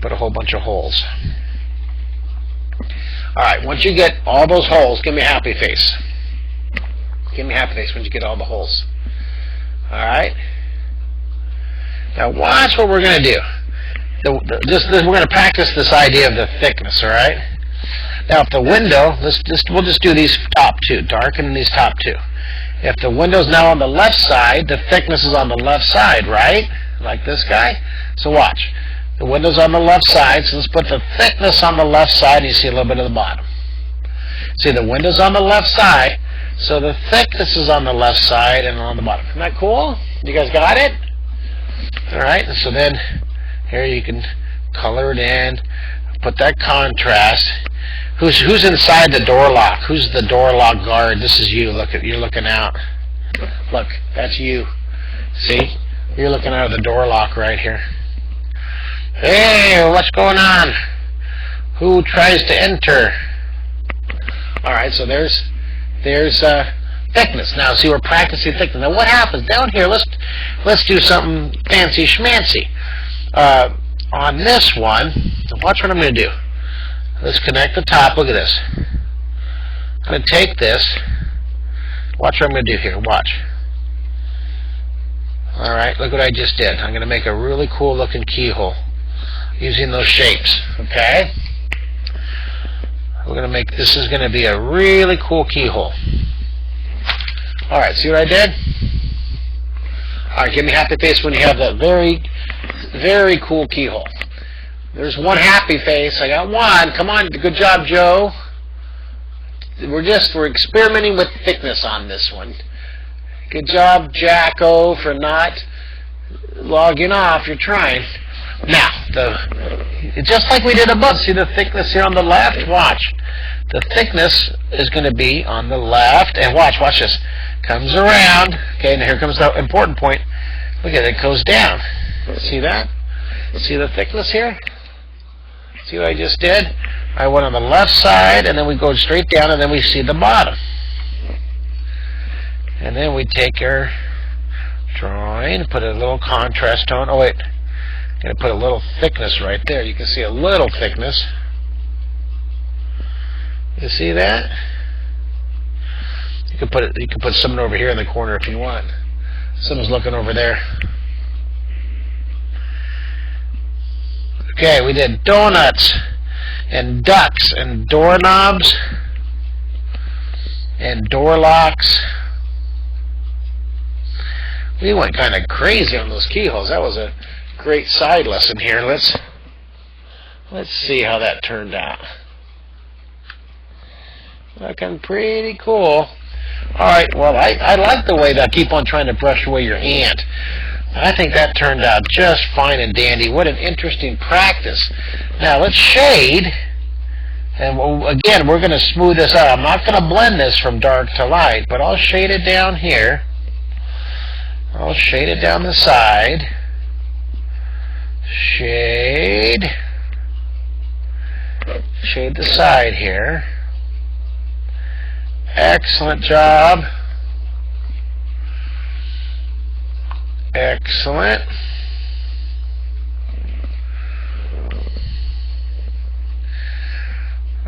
Put a whole bunch of holes. Alright, once you get all those holes, give me a happy face. Give me a happy face once you get all the holes. Alright? Now watch what we're going to do. We're going to practice this idea of the thickness, alright? Now if the window, we'll just do these top 2, darken these top 2. If the window's now on the left side, the thickness is on the left side, right? Like this guy. So watch. The window's on the left side, so let's put the thickness on the left side, and you see a little bit of the bottom. See, the window's on the left side, so the thickness is on the left side and on the bottom. Isn't that cool? You guys got it? Alright, so then here you can color it in, put that contrast. Who's inside the door lock? Who's the door lock guard? This is you. You're looking out. Look, that's you. See? You're looking out of the door lock right here. Hey, what's going on? Who tries to enter? All right, so there's thickness. Now, see, we're practicing thickness. Now, what happens down here? Let's do something fancy schmancy. On this one, watch what I'm going to do. Let's connect the top. Look at this. I'm going to take this. Watch what I'm going to do here. Watch. Alright, look what I just did. I'm going to make a really cool looking keyhole using those shapes. Okay? We're going to make, this is going to be a really cool keyhole. Alright, see what I did? Alright, give me a happy face when you have that very, very cool keyhole. There's one happy face. I got one. Come on. Good job, Joe. We're experimenting with thickness on this one. Good job, Jacko, for not logging off. You're trying. Now, just like we did above, see the thickness here on the left? Watch. The thickness is going to be on the left, and watch this. Comes around, okay, and here comes the important point. Look at it, it goes down. See that? See the thickness here? See what I just did? I went on the left side, and then we go straight down, and then we see the bottom. And then we take our drawing, put a little contrast tone. Oh, wait. I'm going to put a little thickness right there. You can see a little thickness. You see that? You can put someone over here in the corner if you want. Someone's looking over there. Okay, we did donuts and ducks and doorknobs and door locks. We went kind of crazy on those keyholes. That was a great side lesson here. Let's see how that turned out. Looking pretty cool. Alright, well, I like the way that I keep on trying to brush away your hand. I think that turned out just fine and dandy. What an interesting practice. Now, let's shade. And again, we're going to smooth this out. I'm not going to blend this from dark to light, but I'll shade it down here. I'll shade it down the side. Shade. Shade the side here. Excellent job. Excellent.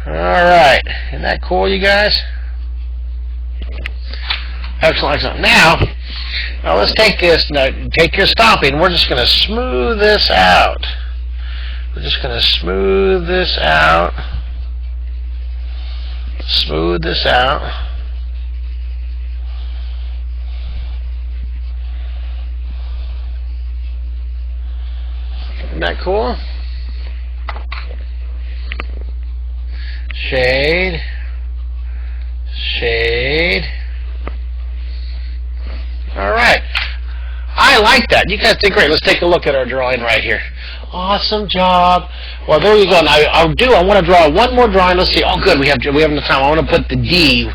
Alright. Isn't that cool, you guys? Excellent, excellent. Now let's take this. Now, take your stomping. We're just going to smooth this out. We're just going to smooth this out. Smooth this out. Isn't that cool? Shade. Shade. Alright. I like that. You guys did great. Let's take a look at our drawing right here. Awesome job. Well, there you go. Now, I want to draw one more drawing. Let's see. Oh, good. We have enough time. I want to put the D.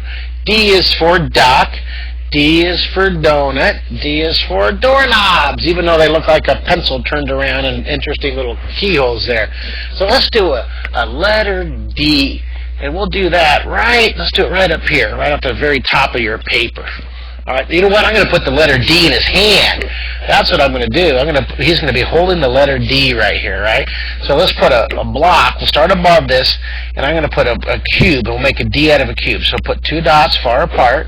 D is for duck. D is for donut. D is for doorknobs, even though they look like a pencil turned around and interesting little keyholes there. So let's do a letter D. And we'll do that let's do it right up here, right up the very top of your paper. All right, you know what? I'm going to put the letter D in his hand. That's what I'm going to do. He's going to be holding the letter D right here, right? So let's put a block. We'll start above this, and I'm going to put a cube. We'll make a D out of a cube. So put two dots far apart.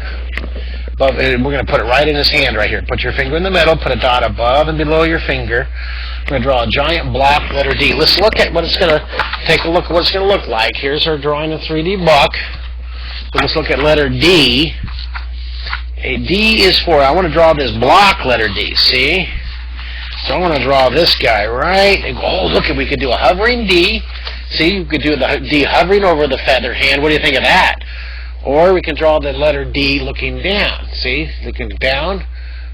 And we're going to put it right in his hand right here. Put your finger in the middle. Put a dot above and below your finger. We're going to draw a giant block letter D. Let's look at what it's going to. Take a look at what it's going to look like. Here's our drawing, a 3D book. So let's look at letter D. A D is for, I want to draw this block letter D, see? So I want to draw this guy, right? And oh, look, we could do a hovering D. See, we could do the D hovering over the feather hand. What do you think of that? Or we can draw the letter D looking down. See, looking down,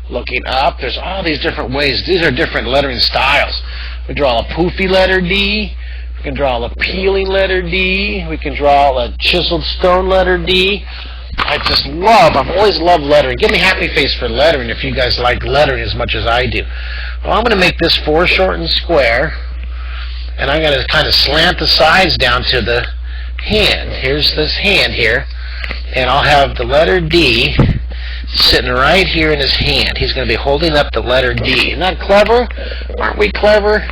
looking up. There's all these different ways. These are different lettering styles. We draw a poofy letter D. We can draw a peeling letter D. We can draw a chiseled stone letter D. I've always loved lettering. Give me happy face for lettering if you guys like lettering as much as I do. Well, I'm going to make this foreshortened square, and I'm going to kind of slant the sides down to the hand. Here's this hand here, and I'll have the letter D sitting right here in his hand. He's going to be holding up the letter D. Isn't that clever? Aren't we clever?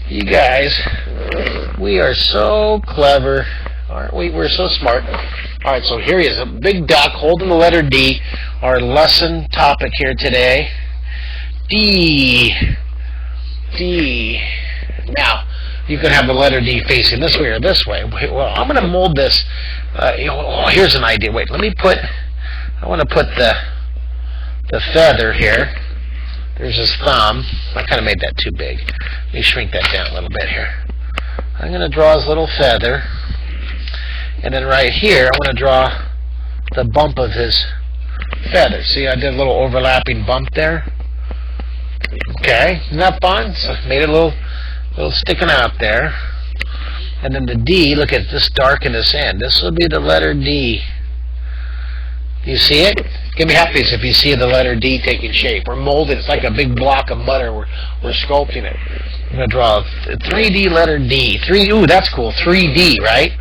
You guys, we are so clever. Aren't we? We're so smart. All right, so here he is, a big duck holding the letter D, our lesson topic here today. D. D. Now, you can have the letter D facing this way or this way. Well, I'm going to mold this. Here's an idea. Wait, I want to put the feather here. There's his thumb. I kind of made that too big. Let me shrink that down a little bit here. I'm going to draw his little feather. And then right here, I want to draw the bump of his feather. See, I did a little overlapping bump there. Okay, isn't that fun? So made it a little A little sticking out there. And then the D, look at this dark in this end. This will be the letter D. You see it? Give me happies if you see the letter D taking shape. We're molding. It's like a big block of butter. We're sculpting it. I'm going to draw a 3D letter D. Ooh, that's cool. 3D, right?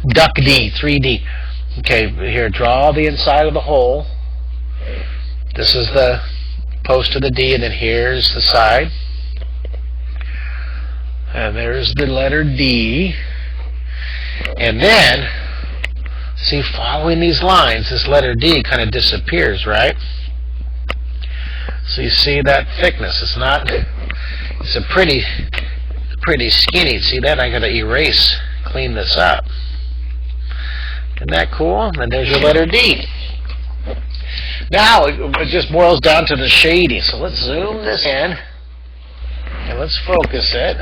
Duck D, 3D. Okay, here, draw the inside of the hole. This is the post of the D, and then here's the side. And there's the letter D. And then, see, following these lines, this letter D kind of disappears, right? So you see that thickness. It's a pretty skinny. See that? I got to clean this up. Isn't that cool? And there's your letter D. Now, it just boils down to the shading. So let's zoom this in, and let's focus it.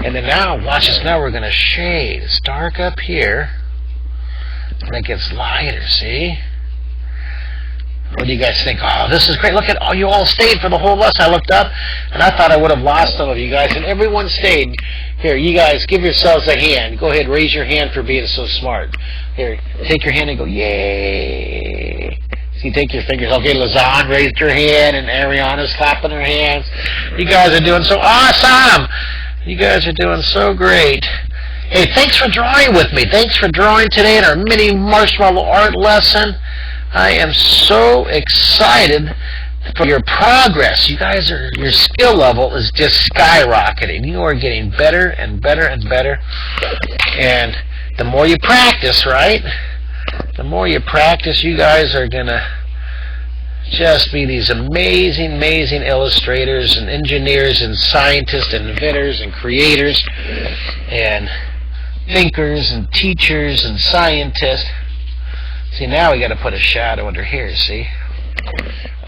And then now, watch this. Now we're going to shade. It's dark up here, and it gets lighter, see? What do you guys think? Oh, this is great. Look at, you all stayed for the whole lesson. I looked up, and I thought I would have lost some of you guys, and everyone stayed. Here, you guys, give yourselves a hand. Go ahead, raise your hand for being so smart. Here, take your hand and go, yay. See, take your fingers. Okay, Lazan raised her hand, and Ariana's clapping her hands. You guys are doing so awesome. You guys are doing so great. Hey, thanks for drawing with me. Thanks for drawing today in our mini marshmallow art lesson. I am so excited for your progress. You guys your skill level is just skyrocketing. You are getting better and better and better. And the more you practice, right? The more you practice, you guys are going to just be these amazing, amazing illustrators and engineers and scientists and inventors and creators and thinkers and teachers and scientists. See, now we got to put a shadow under here, see?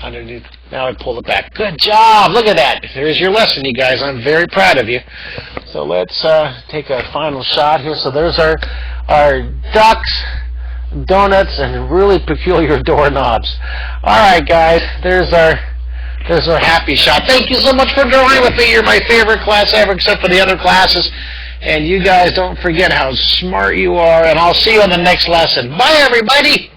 Underneath. Now I pull it back. Good job. Look at that. There's your lesson, you guys. I'm very proud of you. So let's take a final shot here. So there's our ducks, donuts, and really peculiar doorknobs. All right, guys. There's our happy shot. Thank you so much for drawing with me. You're my favorite class ever, except for the other classes. And you guys don't forget how smart you are, and I'll see you on the next lesson. Bye, everybody!